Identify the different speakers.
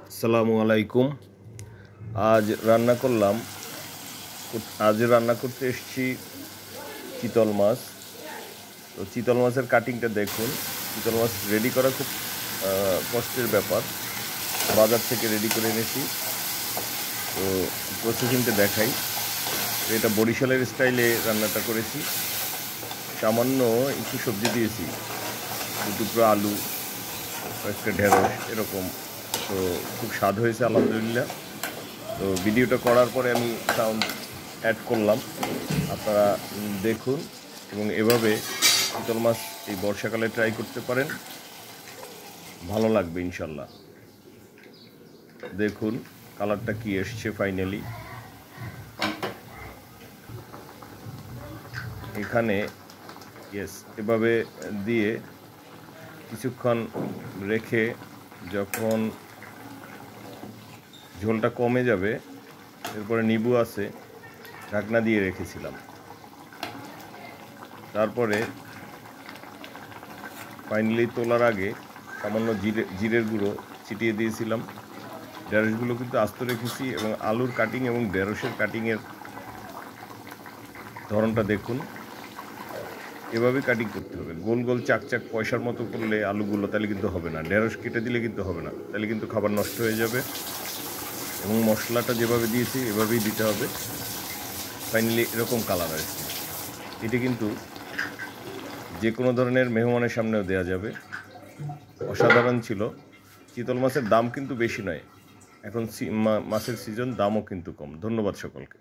Speaker 1: আসসালামু আলাইকুম। আজ রান্না করতে এসেছি চিতল মাছ। তো চিতল মাছের কাটিংটা দেখুন। চিতল মাছ রেডি করা খুব কষ্টের ব্যাপার। বাজার থেকে রেডি করে এনেছি। তো প্রসেসিংটা দেখাই। এটা বরিশালের স্টাইলে রান্নাটা করেছি। সামান্য একটু সবজি দিয়েছি, দু টুকরো আলু, কয়েকটা ঢেঁড়স এরকম। তো খুব স্বাদ হয়েছে আলহামদুলিল্লাহ। তো ভিডিওটা করার পরে আমি সাউন্ড অ্যাড করলাম, আপনারা দেখুন এবং এভাবে চিতল মাছ এই বর্ষাকালে ট্রাই করতে পারেন, ভালো লাগবে ইনশাল্লাহ। দেখুন কালারটা কি এসছে ফাইনালি। এখানে এভাবে দিয়ে কিছুক্ষণ রেখে যখন ঝোলটা কমে যাবে, এরপরে নিবু আছে, ঢাকনা দিয়ে রেখেছিলাম। তারপরে ফাইনালি তোলার আগে সামান্য জিরের গুঁড়ো ছিটিয়ে দিয়েছিলাম। ঢেঁড়সগুলো কিন্তু আস্ত রেখেছি এবং আলুর কাটিং এবং ঢেঁড়সের কাটিংয়ের ধরনটা দেখুন। এভাবেই কাটিং করতে হবে, গোল গোল চাকচাক পয়সার মতো করলে আলুগুলো তাহলে কিন্তু হবে না, ঢেঁড়স কেটে দিলে কিন্তু হবে না, তাহলে কিন্তু খাবার নষ্ট হয়ে যাবে। এবং মশলাটা যেভাবে দিয়েছি এভাবেই দিতে হবে। ফাইনালি এরকম কালার আসছে। এটি কিন্তু যে কোনো ধরনের মেহমানের সামনেও দেওয়া যাবে। অসাধারণ ছিল। চিতল মাছের দাম কিন্তু বেশি নয়, এখন মাছের সিজন, দামও কিন্তু কম। ধন্যবাদ সকলকে।